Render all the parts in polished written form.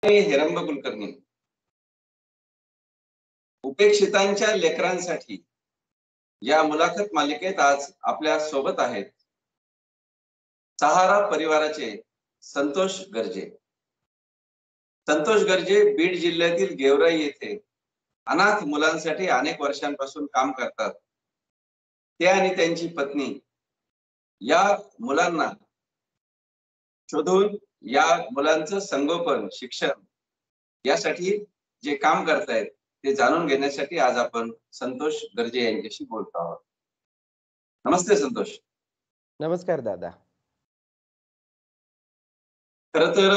हेरंब कुलकर्णी उपेक्षितांच्या लेकरांसाठी या मुलाखत मालिकेत आज आपल्या सोबत आहेत सहारा परिवाराचे संतोष गर्जे. संतोष गर्जे बीड जिल्ह्यातील गेवराई येथे अनाथ मुलांसाठी अनेक वर्षांपासून काम करतात. ते आणि त्यांची पत्नी या मुलांना शोधून या मुलांचं संगोपन शिक्षण यासाठी जे काम करतायत ते जाणून घेण्यासाठी आज आपण संतोष गर्जे यांच्याशी बोलतो आहोत. नमस्ते संतोष. नमस्कार दादा. खर तर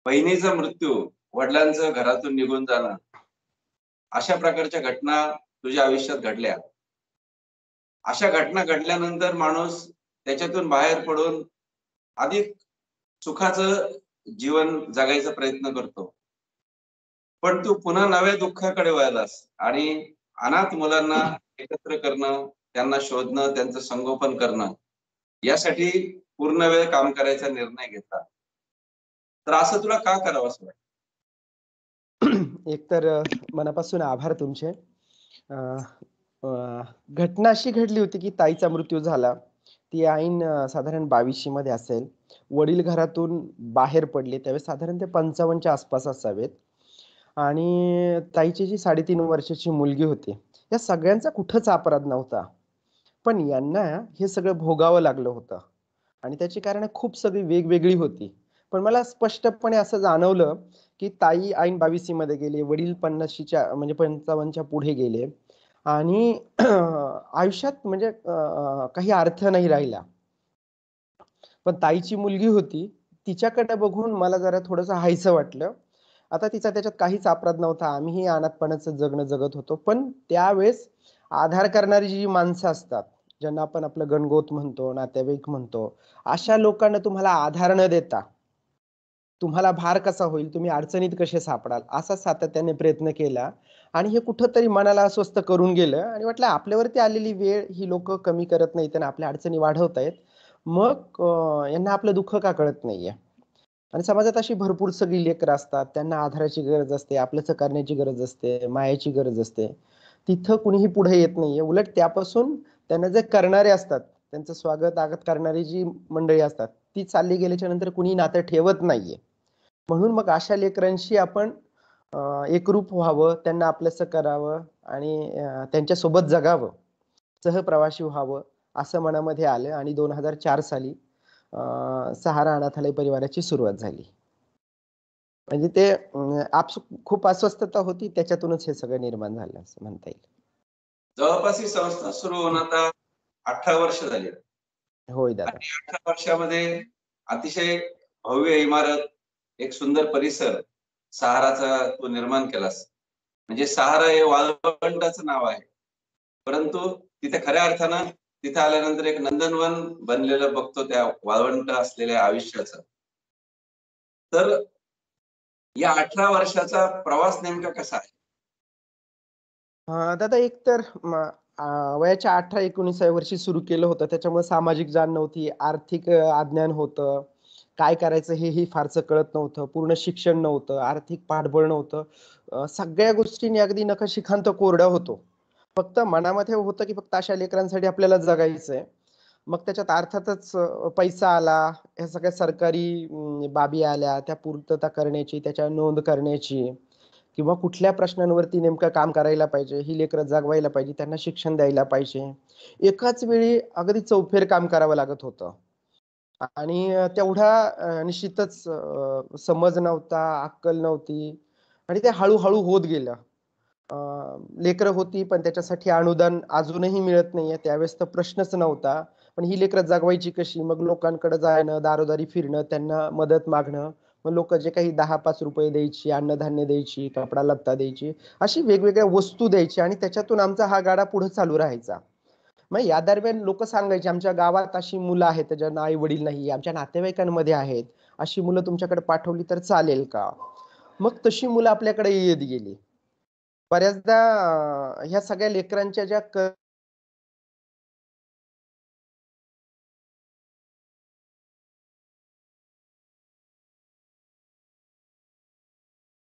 बहिणीचा मृत्यू, वडिलांचं घरातून निघून जाणं अशा प्रकारच्या घटना तुझ्या आयुष्यात घडल्या. अशा घटना घडल्यानंतर माणूस त्याच्यातून बाहेर पडून अधिक सुखाचं जीवन जगायचा प्रयत्न करतो. पण तू पुन्हा नव्या दुःखाकडे वळलास आणि अनाथ मुलांना एकत्र करणं, त्यांना शोधणं, त्यांचं संगोपन करणं यासाठी पूर्ण वेळ काम करायचा निर्णय घेतला. तर असं तुला का करावं असं वाटतं? एकतर मनापासून आभार तुमचे. घटना अशी घडली होती की ताईचा मृत्यू झाला. ती ऐन साधारण 22शी मध्ये असेल. वडील घरातून बाहेर पडले त्यावेळेस साधारण ते 55च्या आसपास असावेत. आणि ताईची जी 3.5 वर्षाची मुलगी होती. या सगळ्यांचा कुठंच अपराध नव्हता. पण यांना हे सगळं भोगावं लागलं होतं. आणि त्याची कारण खूप सगळी वेगवेगळी होती. पण मला स्पष्टपणे असं जाणवलं की ताई ऐन 22शी मध्ये गेले, वडील 50च्या म्हणजे 55च्या पुढे गेले आणि आयुष्यात म्हणजे काही अर्थ नाही राहिला. पण ताईची मुलगी होती, तिच्याकडे बघून मला जरा थोडंसं हायसं वाटलं. आता तिचा त्याच्यात काहीच अपराध नव्हता. आम्हीही अनाथपणाचं जगणं जगत होतो. पण त्यावेळेस आधार करणारी जी माणसं असतात, ज्यांना आपण आपलं गणगोत म्हणतो, नातेवाईक म्हणतो, अशा लोकांना तुम्हाला आधार न देता तुम्हाला भार कसा होईल, तुम्ही अडचणीत कसे सापडाल, असा सातत्याने प्रयत्न केला. आणि हे कुठंतरी मनाला अस्वस्थ करून गेलं आणि वाटलं आपल्यावरती आलेली वेळ ही लोकं कमी करत नाहीत आणि आपल्या अडचणी वाढवतायत. मग यांना आपलं दुःख का कळत नाहीये? आणि समाजात अशी भरपूर सगळी लेकरं असतात. त्यांना आधाराची गरज असते, आपलंसं करण्याची गरज असते, मायेची गरज असते. तिथं कुणीही पुढे येत नाहीये. उलट त्यापासून त्यांना जे करणारे असतात, त्यांचं स्वागत-आगत करणारी जी मंडळी असतात, ती चालली गेल्याच्या नंतर कुणी नातं ठेवत नाहीये. म्हणून मग अशा लेकरांशी आपण एकरूप व्हावं, त्यांना आपलंसं करावं आणि त्यांच्यासोबत जगावं, सहप्रवासी व्हावं, असं मनामध्ये आलं आणि 2004 साली सहारा अनाथालय परिवाराची सुरुवात झाली. म्हणजे ते खूप अस्वस्थता होती, त्याच्यातूनच हे सगळं निर्माण झालं असं म्हणता येईल. जवळपास ही संस्था सुरू होऊन आता 18 वर्ष झाली. होय दादा. आणि 18 वर्षामध्ये अतिशय भव्य इमारत, एक सुंदर परिसर सहाराचा तू निर्माण केलास. म्हणजे सहारा हे वाळवंटाचं नाव आहे. परंतु तिथे खऱ्या अर्थानं तिथे आल्यानंतर एक नंदनवन बनलेलं बघतो त्या वाळवंट असलेल्या आयुष्याचं. तर या 18 वर्षाचा प्रवास नेमका कसा आहे? दादा एक तर वयाच्या 18-19व्या वर्षी सुरू केलं होतं. त्याच्यामुळे सामाजिक जाण नव्हती, आर्थिक अज्ञान होतं. काय करायचं हेही फारसं कळत नव्हतं. पूर्ण शिक्षण नव्हतं, आर्थिक पाठबळ नव्हतं. सगळ्या गोष्टींनी अगदी नखशिखांत कोरडा होतो. फक्त मनामध्ये होतं की फक्त अशा लेकरांसाठी आपल्याला जगायचंय. मग त्याच्यात अर्थातच पैसा आला, ह्या सगळ्या सरकारी बाबी आल्या, त्या पूर्तता करण्याची, त्याच्या नोंद करण्याची किंवा कुठल्या प्रश्नांवरती नेमकं काम करायला पाहिजे, ही लेकरं जागवायला पाहिजे, त्यांना शिक्षण द्यायला पाहिजे. एकाच वेळी अगदी चौफेर काम करावं लागत होतं. आणि तेवढा निश्चितच समज नव्हता, अक्कल नव्हती आणि ते हळू होत गेलं. लेकरं होती पण त्याच्यासाठी अनुदान अजूनही मिळत नाहीये. त्यावेळेस तर प्रश्नच नव्हता. पण ही लेकरं जगवायची कशी? मग लोकांकडे जाणं, दारोदारी फिरणं, त्यांना मदत मागणं. मग लोकं जे काही ₹10-5 द्यायची, अन्नधान्य द्यायची, कपडा-लत्ता द्यायची, अशी वेगवेगळ्या वस्तू द्यायची आणि त्याच्यातून आमचा हा गाडा पुढे चालू राहायचा. मग या दरम्यान लोकं सांगायचे, "आमच्या गावात अशी मुलं आहेत ज्यांना आई-वडील नाही, आमच्या नातेवाईकांमध्ये आहेत. अशी मुलं तुमच्याकडे पाठवली तर चालेल का?" मग तशी मुलं आपल्याकडे येत गेली. बऱ्याचदा ह्या सगळ्या लेकरांच्या ज्या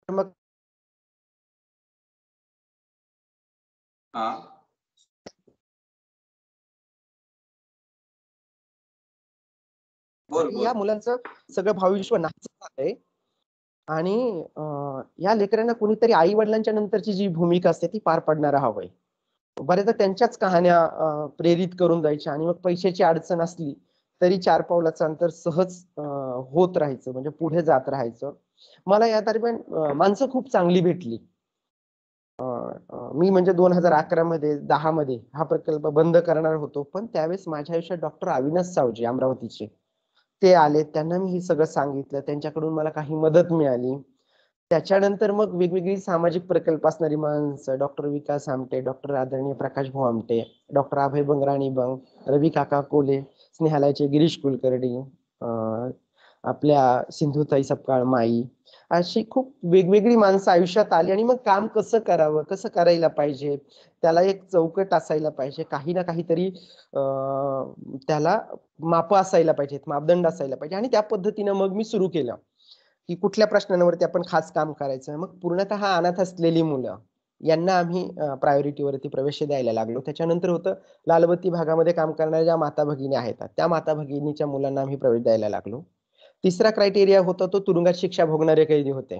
मग हा बोल की बोल. या मुलांचं सगळं भावविश्व नाहीच झालंय आणि या लेकरांना कुणीतरी आई वडिलांच्या नंतरची जी भूमिका असते ती पार पाडणारा हवंय. बऱ्याचदा त्यांच्याच कहाण्या प्रेरित करून जायच्या आणि मग पैशाची अडचण असली तरी 4 पावलाचं अंतर सहज होत राहायचं, म्हणजे पुढे जात राहायचं. मला या दरम्यान माणसं खूप चांगली भेटली. मी म्हणजे 2011 मध्ये 10 मध्ये हा प्रकल्प बंद करणार होतो, पण त्यावेळेस माझ्या आयुष्यात डॉक्टर अविनाश सावजी अमरावतीचे ते आले. त्यांना मी हे सगळं सांगितलं. त्यांच्याकडून मला काही मदत मिळाली. त्याच्यानंतर मग वेगवेगळी सामाजिक प्रकल्प असणारी माणसं, डॉक्टर विकास आमटे, डॉक्टर आदरणीय प्रकाश भाऊ आमटे, डॉक्टर अभय बंगराणी बंग, रवी काका कोले, स्नेहालयाचे गिरीश कुलकर्णी, आपल्या सिंधुताई सपकाळ माई, अशी खूप वेगवेगळी माणसं आयुष्यात आली आणि मग काम कसं करावं, कसं करायला पाहिजे, त्याला एक चौकट असायला पाहिजे, काही ना काहीतरी त्याला माप असायला पाहिजेत, मापदंड असायला पाहिजे आणि त्या पद्धतीनं मग मी सुरू केलं की कुठल्या प्रश्नांवरती आपण खास काम करायचं. मग पूर्णतः अनाथ असलेली मुलं यांना आम्ही प्रायोरिटीवरती प्रवेश द्यायला लागलो. त्याच्यानंतर होतं लालबत्ती भागामध्ये काम करणाऱ्या ज्या माता भगिनी आहेत त्या माता भगिनीच्या मुलांना आम्ही प्रवेश द्यायला लागलो. तिसरा क्रायटेरिया होता तो तुरुंगात शिक्षा भोगणारे कैदी होते,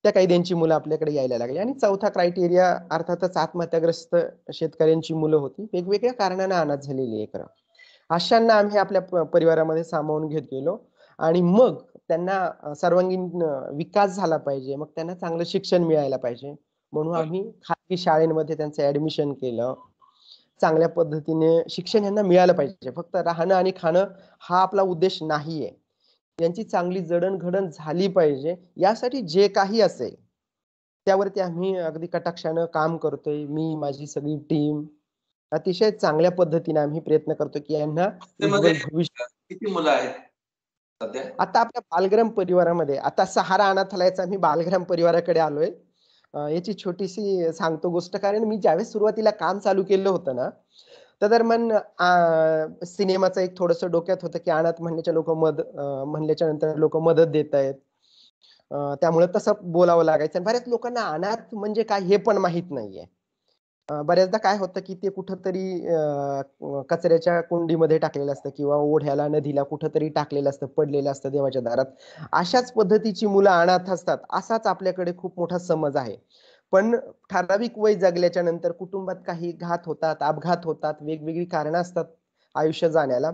त्या कैद्यांची मुलं आपल्याकडे यायला लागली. आणि चौथा क्रायटेरिया अर्थातच आत्महत्याग्रस्त शेतकऱ्यांची मुलं होती, वेगवेगळ्या कारणाने अनाथ झालेली लेकरं. अशांना आम्ही आपल्या परिवारामध्ये सामावून घेत गेलो आणि मग त्यांना सर्वांगीण विकास झाला पाहिजे, मग त्यांना चांगलं शिक्षण मिळायला पाहिजे म्हणून आम्ही खाजगी शाळेमध्ये त्यांचं ऍडमिशन केलं. चांगल्या पद्धतीने शिक्षण यांना मिळालं पाहिजे, फक्त राहणं आणि खाणं हा आपला उद्देश नाहीये. यांची चांगली जडणघडण झाली पाहिजे, यासाठी जे काही असेल त्यावरती आम्ही अगदी कटाक्षानं काम करतोय. मी, माझी सगळी टीम अतिशय चांगल्या पद्धतीने आम्ही प्रयत्न करतो की यांना संस्थेमध्ये उज्ज्वल भविष्य. किती मुलं आहेत सध्या? आता आपल्या बालग्राम परिवारामध्ये आता सहारा अनाथालयाचा मी बालग्राम परिवाराकडे आलोय. याची छोटीशी सांगतो गोष्ट, कारण मी ज्यावेळेस सुरुवातीला काम चालू केलं होतं ना, त्या दरम्यान सिनेमाचं एक थोडंसं डोक्यात होतं की अनाथ म्हणण्याच्या म्हणल्याच्या नंतर लोक मदत देत आहेत. त्यामुळे तसं बोलावं लागायचं आणि बऱ्याच लोकांना अनाथ म्हणजे काय हे पण माहित नाहीये. बऱ्याचदा काय होतं की ते कुठंतरी कचऱ्याच्या कुंडीमध्ये टाकलेलं असतं किंवा ओढ्याला, नदीला कुठंतरी टाकलेलं असतं, पडलेलं असतं देवाच्या दारात. अशाच पद्धतीची मुलं अनाथ असतात, असाच आपल्याकडे खूप मोठा समज आहे. पण ठराविक वय जगल्याच्या नंतर कुटुंबात काही घात होतात, अपघात होतात, वेगवेगळी कारणं असतात आयुष्य जाण्याला.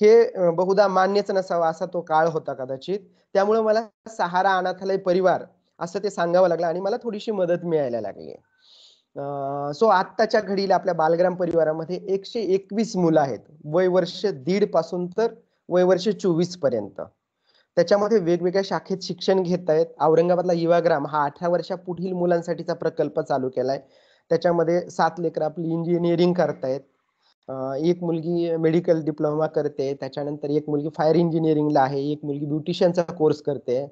हे बहुधा मान्यच नसावं असा तो काळ होता कदाचित. त्यामुळे मला सहारा अनाथालय परिवार असं ते सांगावं लागलं आणि मला थोडीशी मदत मिळायला लागली. सो आत्ताच्या घडीला आपल्या बालग्राम परिवारामध्ये 121 मुलं आहेत, वय वर्ष 1.5 पासून तर वय वर्ष 24 पर्यंत. त्याच्यामध्ये वेगवेगळ्या शाखेत शिक्षण घेत आहेत. औरंगाबादला युवाग्राम हा 18 वर्षापुढील मुलांसाठीचा प्रकल्प चालू केलाय. त्याच्यामध्ये 7 लेकरं आपली इंजिनिअरिंग करतायत. एक मुलगी मेडिकल डिप्लोमा करते, त्याच्यानंतर एक मुलगी फायर इंजिनिअरिंगला आहे, एक मुलगी ब्युटिशियनचा कोर्स करते.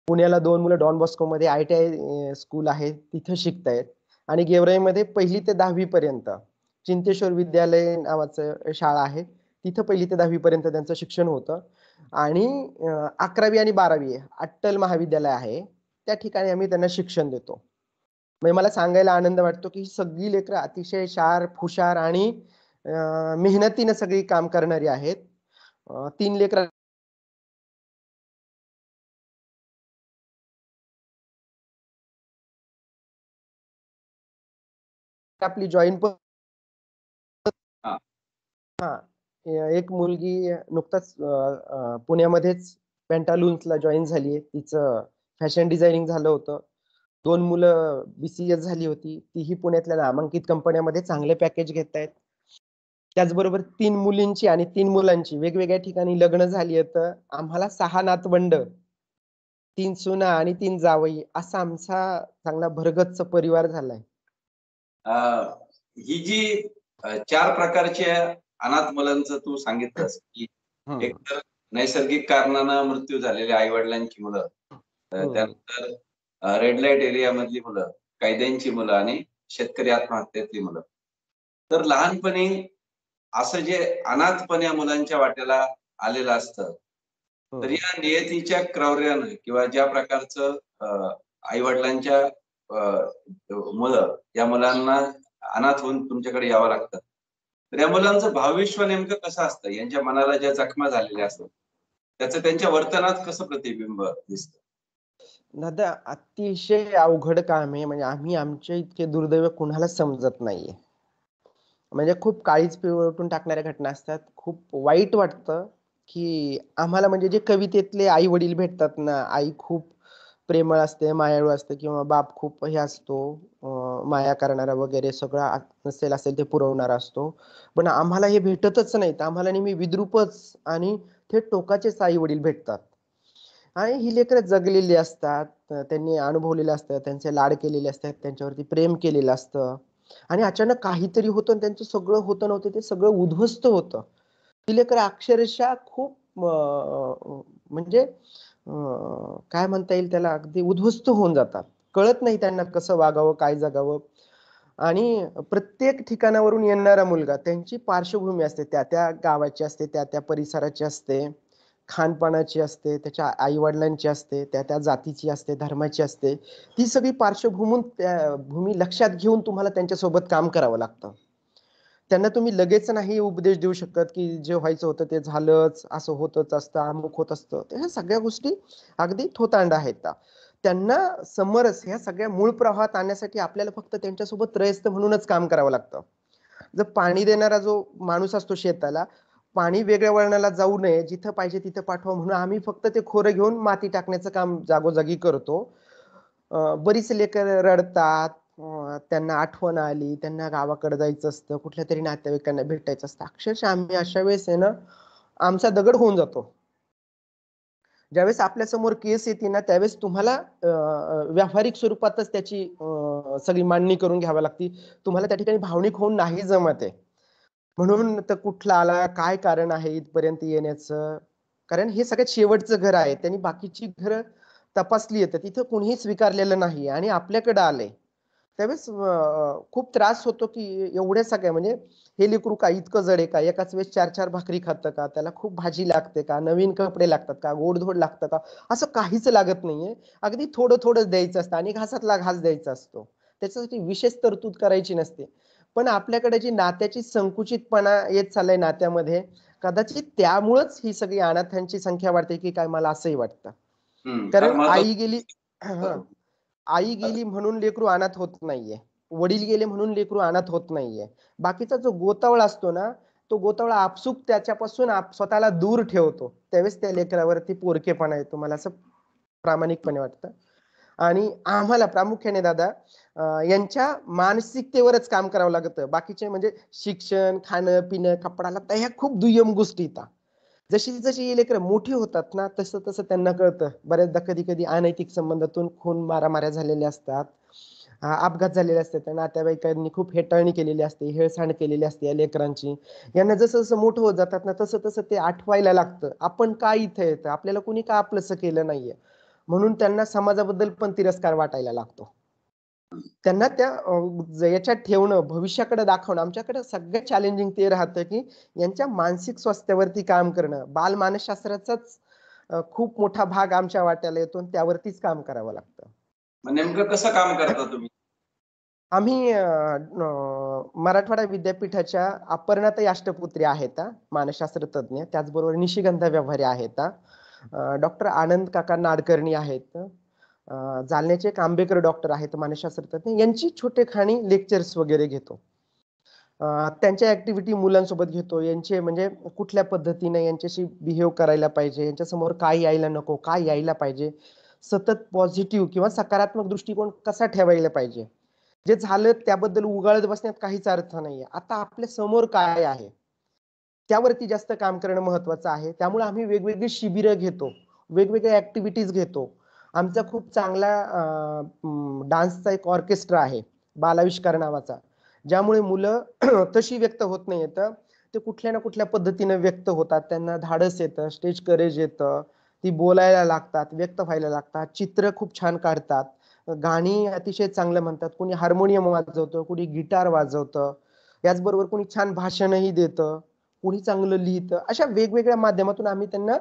पुण्याला 2 मुलं डॉन बॉस्कोमध्ये ITI स्कूल आहे तिथं शिकतायत आणि गेवराईमध्ये 1ली ते 10वी पर्यंत चिंतेश्वर विद्यालय नावाचं शाळा आहे, तिथं 1ली ते 10वी पर्यंत त्यांचं शिक्षण होतं. आणि 11वी आणि 12वी अट्टल महाविद्यालय आहे, त्या ठिकाणी आम्ही त्यांना शिक्षण देतो. म्हणजे मला सांगायला आनंद वाटतो की ही सगळी लेकरं अतिशय शार्प, हुशार आणि मेहनतीनं सगळी काम करणारी आहेत. 3 लेकरं आपली जॉइन पण हा. हां. एक मुलगी नुकताच पुण्यामध्येच पेंटालून्सला जॉइन झाली आहे. तिचं फॅशन डिझायनिंग झालं होतं. 2 मुलं BCS झाली होती. तीही पुण्यातल्या नामांकित कंपन्यांमध्ये चांगले पॅकेज घेतायत. त्याचबरोबर 3 मुलींची आणि 3 मुलांची वेगवेगळ्या ठिकाणी लग्न झाली आहेत. आम्हाला 6 नातवंड, 3 सुना आणि 3 जावई असा आमचा चांगला भरगच्च परिवार झालाय. ही जी 4 प्रकारच्या अनाथ मुलांचं तू सांगितलंस की एक हं, तर नैसर्गिक कारणानं मृत्यू झालेल्या आई वडिलांची मुलं, हं. त्यानंतर रेड लाईट एरिया मधली मुलं, कैद्यांची मुलं आणि शेतकरी आत्महत्येतली मुलं. तर लहानपणी असं जे अनाथपण या मुलांच्या वाट्याला आलेलं असतं, तर हं. या नियतीच्या क्रौर्यानं किंवा ज्या प्रकारचं आई वडिलांच्या मुलं या मुलांना अनाथ होऊन तुमच्याकडे यावं लागतं. तर या मुलांचं भावविश्व नेमकं कसं असतं? यांच्या मनाला ज्या जखमा झालेल्या असतात त्याचं त्यांच्या वर्तनात कसं प्रतिबिंब दिसतं? दादा अतिशय अवघड काम आहे. म्हणजे आम्ही आमच्या इतके दुर्दैव कुणालाच समजत नाहीये. म्हणजे खूप काळीज पिवळवटून टाकणाऱ्या घटना असतात. खूप वाईट वाटतं, की आम्हाला म्हणजे जे कवितेतले आई-वडील भेटतात ना, आई खूप प्रेमळ असते, मायाळू असते किंवा बाप खूप हे असतो माया करणारा वगैरे सगळं असेल ते पुरवणारा असतो. पण आम्हाला हे भेटतच नाहीत. आम्हाला नेहमी विद्रूपच आणि थेट टोकाचेच आई-वडील भेटतात. आणि ही लेकरं जगलेली असतात. त्यांनी अनुभवलेलं असतं, त्यांचे लाड केलेले असतात, त्यांच्यावरती प्रेम केलेलं असतं आणि अचानक काहीतरी होतं आणि त्यांचं सगळं होतं नव्हतं ते सगळं उद्ध्वस्त होतं. ती लेकरं अक्षरशः खूप म्हणजे काय म्हणता येईल त्याला अगदी उद्ध्वस्त होऊन जातात. कळत नाही त्यांना कसं वागावं, काय जगावं आणि प्रत्येक ठिकाणावरून येणारा मुलगा त्यांची पार्श्वभूमी असते, त्या-त्या गावाची असते, त्या-त्या परिसराची असते. खानपानाची असते, त्याच्या आई-वडिलांची असते, त्या-त्या जातीची असते, धर्माची असते. ती सगळी भूमी लक्षात घेऊन तुम्हाला त्यांच्यासोबत काम करावं लागतं. त्यांना तुम्ही लगेच नाही उपदेश देऊ शकत, की जे व्हायचं होतं ते झालंच, असं होतच असतं, अमुक होत असतं. तर ह्या सगळ्या गोष्टी अगदी थोतांड आहेत. त्यांना समरस ह्या सगळ्या मूळ प्रवाहात आणण्यासाठी आपल्याला फक्त त्यांच्यासोबत त्रयस्थ म्हणूनच काम करावं लागतं. जर पाणी देणारा जो माणूस असतो शेताला, पाणी वेगळ्या वळणाला जाऊ नये, जिथं पाहिजे तिथं पाठवा म्हणून आम्ही फक्त ते खोरं घेऊन माती टाकण्याचं काम जागोजागी करतो. बरीच लेकरं रडतात. त्यांना आठवण आली, त्यांना गावाकडे जायचं असतं, कुठल्यातरी नातेवाईकांना भेटायचं असतं. अक्षरशः आम्ही अशा वेळेस आहे ना, आमचा दगड होऊन जातो. ज्यावेळेस आपल्यासमोर केस येते ना, त्यावेळेस तुम्हाला व्यावहारिक स्वरूपातच त्याची सगळी मांडणी करून घ्यावी लागते. तुम्हाला त्या ठिकाणी भावनिक होऊन नाही जमत आहे. म्हणून तर कुठला आला, काय कारण आहे इथपर्यंत येण्याचं? कारण हे सगळ्यात शेवटचं घर आहे. त्यांनी बाकीची घरं तपासली आहेत. तिथं कुणीही स्वीकारलेलं नाही आणि आपल्याकडे आलंय. त्यावेळेस खूप त्रास होतो, की एवढ्या सगळ्या म्हणजे हे लेकरू काय इतकं जड आहे का? एकाच वेळेस 4-4 भाकरी खातं का? त्याला खूप भाजी लागते का? नवीन कपडे लागतात का? गोडधोड लागतं का? असं काहीच लागत नाहीये. अगदी थोडं-थोडंच द्यायचं असतं आणि घासातला घास द्यायचा असतो. त्याच्यासाठी विशेष तरतूद करायची नसते. पण आपल्याकडे जी नात्याची संकुचितपणा येत चाललाय नात्यामध्ये, कदाचित त्यामुळंच ही सगळी अनाथांची संख्या वाढते, की काय मला असंही वाटतं. फार कारण आई महत्वाचं. गेली हां. आई गेली म्हणून लेकरू अनाथ होत नाहीये. वडील गेले म्हणून लेकरू अनाथ होत नाहीये. बाकीचा जो गोतावळा असतो ना, तो गोतावळा आपसूक त्याच्यापासून स्वतःला दूर ठेवतो. त्यावेळेस त्या लेकरावरती पोरकेपणा येतो. मला असं प्रामाणिकपणे वाटतं. आणि आम्हाला प्रामुख्याने दादा यांच्या मानसिकतेवरच काम करावं लागतं. बाकीचे म्हणजे शिक्षण, खाणं-पिणं, कपडा-लत्ता ह्या खूप दुय्यम गोष्टी आहेत. जशी-जशी ही लेकरं मोठी होतात ना, तसं-तसं त्यांना कळतं. बऱ्याचदा कधी-कधी अनैतिक संबंधातून खून मारामाऱ्या झालेल्या असतात. अपघात झालेले असतात. नातेवाईकांनी खूप हेटाळणी केलेली असते, हेळसांड केलेली असते या लेकरांची. यांना जसं-जसं मोठं होत जातात ना, तसं-तसं ते आठवायला लागतं. आपण का इथं येतं? आपल्याला कोणी का आपलंसं केलं नाहीये? म्हणून त्यांना समाजाबद्दल पण तिरस्कार वाटायला लागतो. त्यांना त्या याच्यात ठेवणं, भविष्याकडे दाखवणं आमच्याकडे सगळ्यात चॅलेंजिंग ते राहतं, की यांच्या मानसिक स्वास्थ्यावरती काम करणं. बालमानसशास्त्राचाच खूप मोठा भाग आमच्या वाट्याला येतो आणि त्यावरतीच काम करावं लागतं. मग नेमकं कसं काम करता तुम्ही? आम्ही मराठवाडा विद्यापीठाच्या अपर्णाताई अष्टपुत्री आहेत मानसशास्त्र तज्ञ. त्याचबरोबर निशिगंधा व्यवहारे आहेत. डॉक्टर आनंद काका नाडकर्णी आहेत. जालन्याचे एक आंबेकर डॉक्टर आहेत मानसशास्त्र तज्ञ. यांची छोटेखानी लेक्चर्स वगैरे घेतो. त्यांच्या ॲक्टिव्हिटी मुलांसोबत घेतो. यांचे म्हणजे कुठल्या पद्धतीने यांच्याशी बिहेव करायला पाहिजे, यांच्यासमोर काय यायला नको, काय यायला पाहिजे. सतत पॉझिटिव्ह किंवा सकारात्मक दृष्टिकोन कसा ठेवायला पाहिजे. जे झालं त्याबद्दल उगाळत बसण्यात काहीच अर्थ नाहीये. आता आपल्या समोर काय आहे? त्यावरती जास्त काम करणं महत्त्वाचं आहे. त्यामुळे आम्ही वेगवेगळी शिबिरं घेतो, वेगवेगळ्या ॲक्टिव्हिटीज घेतो. आमचा खूप चांगला डान्सचा एक ऑर्केस्ट्रा आहे, बालाविष्कार नावाचा. ज्यामुळे मुलं तशी व्यक्त होत नाहीयेत. ते कुठल्या ना कुठल्या पद्धतीने व्यक्त होतात. त्यांना धाडस येतं, स्टेज करेज येतं. ती बोलायला लागतात, व्यक्त व्हायला लागतात. चित्र खूप छान काढतात. गाणी अतिशय चांगलं म्हणतात. कोणी हार्मोनियम वाजवतं, कोणी गिटार वाजवतं. याचबरोबर कोणी छान भाषणही देतं, कोणी चांगलं लिहितं. अशा वेगवेगळ्या माध्यमातून आम्ही त्यांना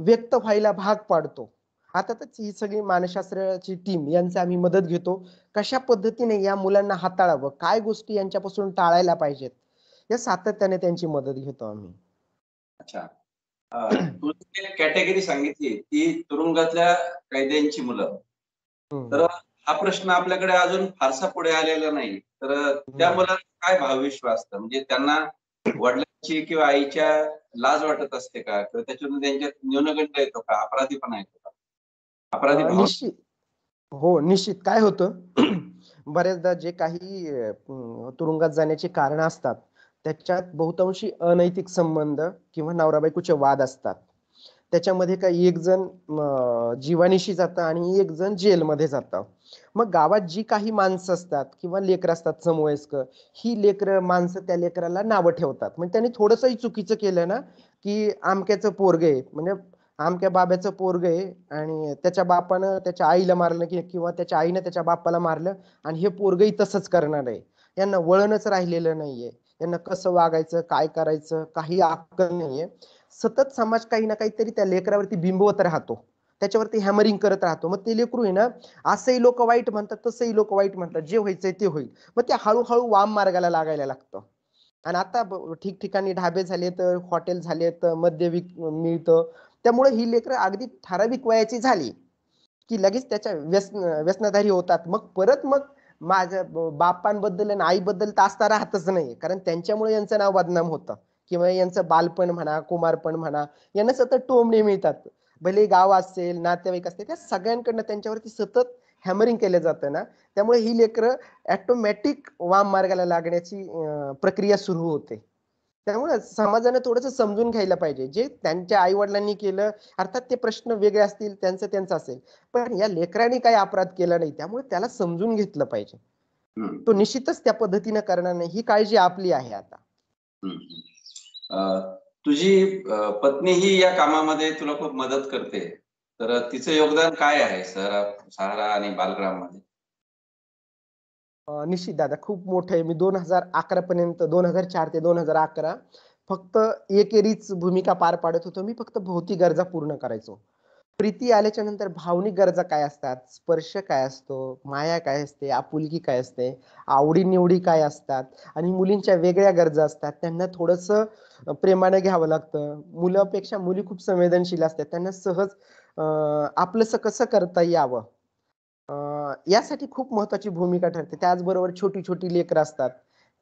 व्यक्त व्हायला भाग पाडतो. अर्थातच ही सगळी मानसशास्त्राची टीम यांची आम्ही मदत घेतो. कशा पद्धतीने या मुलांना हाताळावं, काय गोष्टी यांच्यापासून टाळायला पाहिजेत, या सातत्याने त्यांची मदत घेतो आम्ही. अच्छा. तू जी कॅटेगरी सांगितली ती तुरुंगातल्या कैद्यांची मुलं. हं, तर हं. हा प्रश्न आपल्याकडे अजून फारसा पुढे आलेला नाही. तर त्या हं. मुलांना काय भावविश्व असतं? म्हणजे त्यांना वडिलांची किंवा आईच्या लाज वाटत असते का? किंवा त्याच्यातून त्यांच्यात न्यूनगंड येतो का? अपराधीपणा येतो का? अपराधी भाव निश्चित. हो, निश्चित. काय होतं बऱ्याचदा जे काही तुरुंगात जाण्याची कारणं असतात, त्याच्यात बहुतांशी अनैतिक संबंध किंवा नवरा-बायकोचे वाद असतात. त्याच्यामध्ये काही एक जण जीवानिशी जातं आणि एक जण जेलमध्ये जातं. मग गावात जी काही माणसं असतात किंवा लेकरं असतात समवयस्क, ही लेकरं, माणसं त्या लेकराला नावं ठेवतात. म्हणजे त्यांनी थोडंसंही चुकीचं केलं ना, की अमक्याचं पोरगं आहे, म्हणजे अमक्या बाब्याचं पोरगं आहे आणि त्याच्या बापानं त्याच्या आईला मारलं किंवा त्याच्या आईनं त्याच्या बापाला मारलं आणि हे पोरगंही तसंच करणार आहे. यांना वळणच राहिलेलं नाहीये. यांना कसं वागायचं, काय करायचं, काही अक्कल नाहीये. सतत समाज काही ना काहीतरी त्या लेकरावरती बिंबवत राहतो. त्याच्यावरती हॅमरिंग करत राहतो. मग ते लेकरू आहे ना, असंही लोकं वाईट म्हणतात, तसंही लोकं वाईट म्हणतात. जे व्हायचंय ते होईल. मग ते हळू वाम मार्गाला लागायला लागतं. आणि आता ठिकठिकाणी ढाबे झालेत, हॉटेल झालेत, मद्य मिळतं. त्यामुळे ही लेकरं अगदी ठराविक वयाची झाली, की लगेच त्याच्या व्यसनाधारी होतात. मग माझ्या बापांबद्दल आणि आईबद्दल तर आस्था राहतच नाही. कारण त्यांच्यामुळे यांचं नाव बदनाम होतं किंवा यांचं बालपण म्हणा, कुमारपण म्हणा, यांना सतत टोमणे मिळतात. भले गाव असेल, नातेवाईक असतील, त्या सगळ्यांकडनं त्यांच्यावरती सतत हॅमरिंग केलं जातं ना, त्यामुळे ही लेकरं ऑटोमॅटिक वाम मार्गाला लागण्याची प्रक्रिया सुरू होते. त्यामुळे समाजाने थोडंसं समजून घ्यायला पाहिजे. जे त्यांच्या आई-वडिलांनी केलं, अर्थात ते प्रश्न वेगळे असतील, त्यांचं असेल. पण या लेकराने काही अपराध केला नाही, त्यामुळे त्याला समजून घेतलं पाहिजे. हं, तो हं, निश्चितच त्या पद्धतीनं करणार नाही, ही काळजी आपली आहे आता. हं, हं. तुझी पत्नीही या कामामध्ये तुला खूप मदत करते. तर तिचं योगदान काय आहे सहारा आणि बालग्राममध्ये? निश्चित दादा खूप मोठं आहे. मी 2011 पर्यंत 2004 ते 2011 फक्त एकेरीच भूमिका पार पाडत होतो. मी फक्त भौतिक गरजा पूर्ण करायचो. प्रीती आल्याच्या नंतर भावनिक गरजा काय असतात, स्पर्श काय असतो, माया काय असते, आपुलकी काय असते, आवडी-निवडी काय असतात आणि मुलींच्या वेगळ्या गरजा असतात. त्यांना थोडंसं प्रेमाने घ्यावं लागतं. मुलापेक्षा मुली खूप संवेदनशील असतात. त्यांना सहज अ, आपलंसं कसं करता यावं यासाठी खूप महत्त्वाची भूमिका ठरते. त्याचबरोबर छोटी-छोटी लेकरं असतात.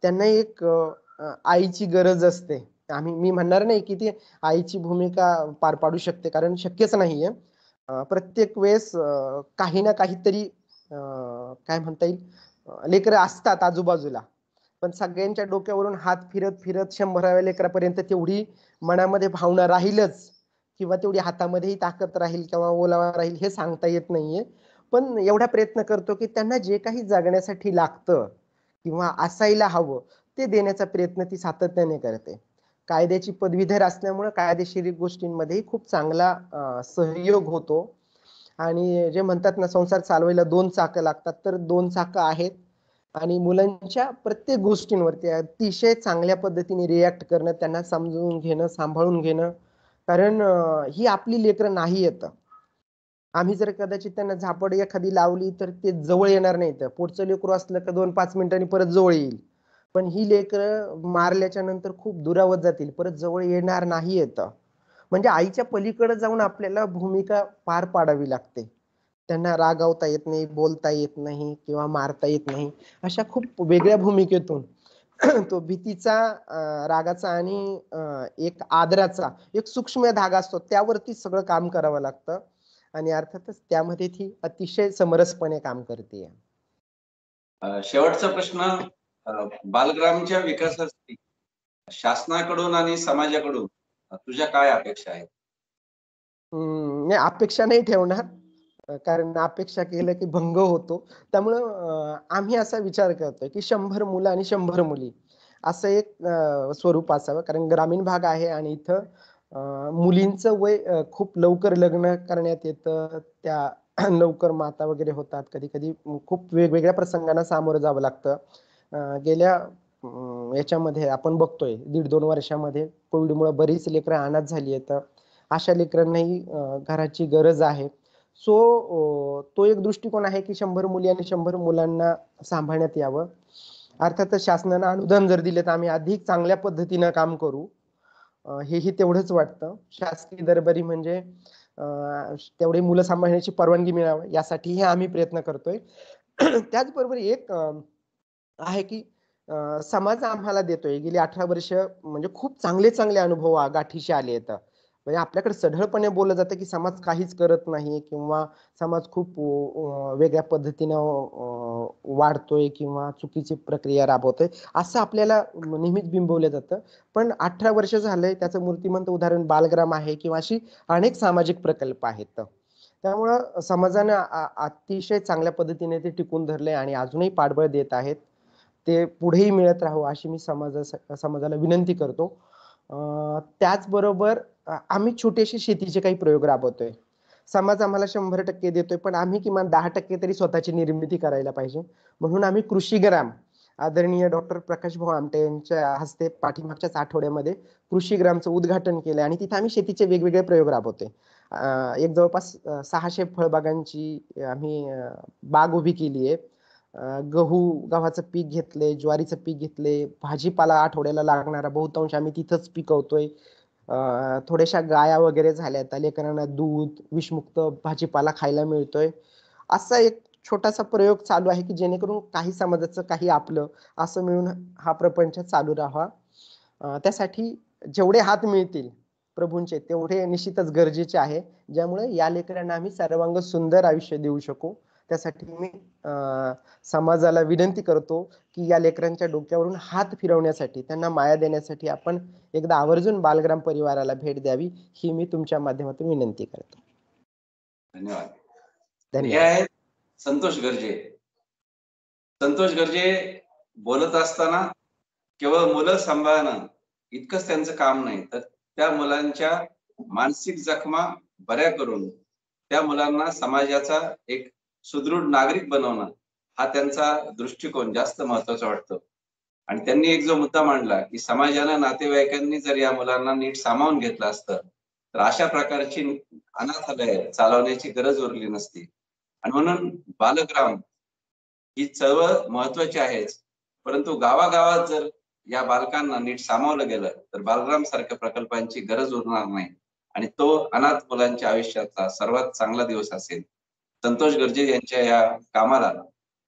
त्यांना एक अ, अ, आईची गरज असते. मी म्हणणार नाही, की ती आईची भूमिका पार पाडू शकते, कारण शक्यच नाहीये. प्रत्येक वेळेस काही ना काहीतरी काय म्हणता येईल लेकरं असतात आजूबाजूला. पण सगळ्यांच्या डोक्यावरून हात फिरत 100व्या लेकरापर्यंत तेवढी मनामध्ये भावना राहीलच किंवा तेवढी हातामध्येही ताकद राहील किंवा ओलावा राहील हे सांगता येत नाहीये. पण एवढा प्रयत्न करतो, की त्यांना जे काही जगण्यासाठी लागतं किंवा असायला हवं, ते देण्याचा प्रयत्न ती सातत्याने करते. कायद्याची पदवीधर असल्यामुळं कायदेशीर गोष्टींमध्येही खूप चांगला सहयोग होतो आणि जे म्हणतात ना, संसार चालवायला 2 चाकं लागतात, तर 2 चाकं आहेत आणि मुलांच्या प्रत्येक गोष्टींवरती अतिशय चांगल्या पद्धतीने रिएक्ट करणं, त्यांना समजून घेणं, सांभाळून घेणं. कारण ही आपली लेकरं नाही आहेत. आम्ही जर कदाचित त्यांना झापड एखादी लावली, तर ते जवळ येणार नाहीत. पुढचं लेकरू असलं का 2-5 मिनिटांनी परत जवळ येईल. पण ही लेकरं मारल्याच्या नंतर खूप दुरावत जातील. परत जवळ येणार नाहीयेत. म्हणजे आईच्या पलीकडे जाऊन आपल्याला भूमिका पार पाडावी लागते. त्यांना रागावता येत नाही, बोलता येत नाही किंवा मारता येत नाही. अशा खूप वेगळ्या भूमिकेतून तो भीतीचा, रागाचा आणि एक आदराचा एक सूक्ष्म धागा असतो. त्यावरती सगळं काम करावं लागतं. आणि अर्थातच त्यामध्ये ती अतिशय समरसपणे काम करतीये. शेवटचा प्रश्न अ, बालग्रामच्या विकासासाठी शासनाकडून आणि समाजाकडून तुझ्या काय अपेक्षा आहेत? नाही अपेक्षा नाही ठेवणार. कारण अपेक्षा केलं की भंग होतो. त्यामुळं आम्ही असा विचार करतोय की 100 मुलं आणि 100 मुली असं एक स्वरूप असावं. कारण ग्रामीण भाग आहे आणि इथं मुलींचं वय खूप लवकर लग्न करण्यात येतं. त्या लवकर माता वगैरे होतात. कधी-कधी खूप वेगवेगळ्या प्रसंगांना सामोरं जावं लागतं. गेल्या याच्यामध्ये आपण बघतोय 1.5-2 वर्षामध्ये कोविडमुळे बरीच लेकरं अनाथ झाली आहेत. अशा लेकरांनाही घराची गरज आहे. सो तो एक दृष्टिकोन आहे की 100 मुली आणि 100 मुलांना सांभाळण्यात यावं. अर्थातच शासनानं अनुदान जर दिले तर आम्ही अधिक चांगल्या पद्धतीनं काम करू. हेही तेवढंच वाटतं. शासकीय दरबारी म्हणजे तेवढी मुलं सांभाळण्याची परवानगी मिळावी यासाठीही आम्ही प्रयत्न करतोय. त्याचबरोबर एक आहे की समाज आम्हाला देतोय. गेली 18 वर्ष म्हणजे खूप चांगले अनुभव गाठीशी आले आहेत. म्हणजे आपल्याकडे सढळपणे बोललं जातं की समाज काहीच करत नाही किंवा समाज खूप वेगळ्या पद्धतीनं वाढतोय किंवा चुकीची प्रक्रिया राबवतोय, असं आपल्याला नेहमीच बिंबवलं जातं. पण 18 वर्ष झालंय त्याचं मूर्तिमंत उदाहरण बालग्राम आहे किंवा अशी अनेक सामाजिक प्रकल्प आहेत. त्यामुळं समाजानं अतिशय चांगल्या पद्धतीने ते टिकवून धरलंय आणि अजूनही पाठबळ देत आहेत. ते पुढेही मिळत राहावं अशी मी समाजाला विनंती करतो. त्याचबरोबर आम्ही छोटेसे शेतीचे काही प्रयोग राबवतोय. समाज आम्हाला 100% देतोय, पण आम्ही किमान 10% तरी स्वतःची निर्मिती करायला पाहिजे. म्हणून आम्ही कृषीग्राम आदरणीय डॉक्टर प्रकाश भाऊ आमटे यांच्या हस्ते पाठीमागच्याच आठवड्यामध्ये कृषीग्रामचं उद्घाटन केलं आणि तिथे आम्ही शेतीचे वेगवेगळे प्रयोग राबवतोय. एक जवळपास 600 फळबागांची आम्ही बाग उभी केली आहे. गव्हाचं पीक घेतलंय, ज्वारीचं पीक घेतलंय, भाजीपाला आठवड्याला लागणारा बहुतांश आम्ही तिथंच पिकवतोय. थोड्याशा गाया वगैरे झाल्यात, लेकरांना दूध, विषमुक्त भाजीपाला खायला मिळतोय. असा एक छोटासा प्रयोग चालू आहे की जेणेकरून काही समाजाचं काही आपलं असं मिळून हा प्रपंच चालू राहावा. त्यासाठी जेवढे हात मिळतील प्रभूंचे तेवढे निश्चितच गरजेचे आहे, ज्यामुळे या लेकरांना आम्ही सर्वांग सुंदर आयुष्य देऊ शकू. त्यासाठी मी समाजाला विनंती करतो की या लेकरांच्या डोक्यावरून हात फिरवण्यासाठी, त्यांना माया देण्यासाठी आपण एकदा आवर्जून बालग्राम परिवाराला भेट द्यावी, ही मी तुमच्या माध्यमातून विनंती करतो. धन्यवाद. हे धन्यवाद. आहेत संतोष गर्जे. संतोष गर्जे बोलत असताना केवळ मुलं सांभाळणं इतकंच त्यांचं काम नाही, तर त्या मुलांच्या मानसिक जखमा बऱ्या करून त्या मुलांना समाजाचा एक सुदृढ नागरिक बनवणं हा त्यांचा दृष्टिकोन जास्त महत्वाचा वाटतो. आणि त्यांनी एक जो मुद्दा मांडला की समाजानं, नातेवाईकांनी जर या मुलांना नीट सामावून घेतलं असतं तर अशा प्रकारची अनाथालय चालवण्याची गरज उरली नसती. आणि म्हणून बालग्राम ही चळवळ महत्वाची आहेच, परंतु गावागावात जर या बालकांना नीट सामावलं गेलं तर बालग्राम सारख्या प्रकल्पांची गरज उरणार नाही आणि तो अनाथ मुलांच्या आयुष्याचा सर्वात चांगला दिवस असेल. संतोष गर्जे यांच्या या कामाला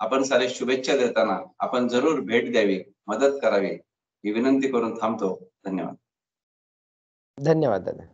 आपण सारे शुभेच्छा देताना आपण जरूर भेट द्यावी, मदत करावी ही विनंती करून थांबतो. धन्यवाद. धन्यवाद दादा.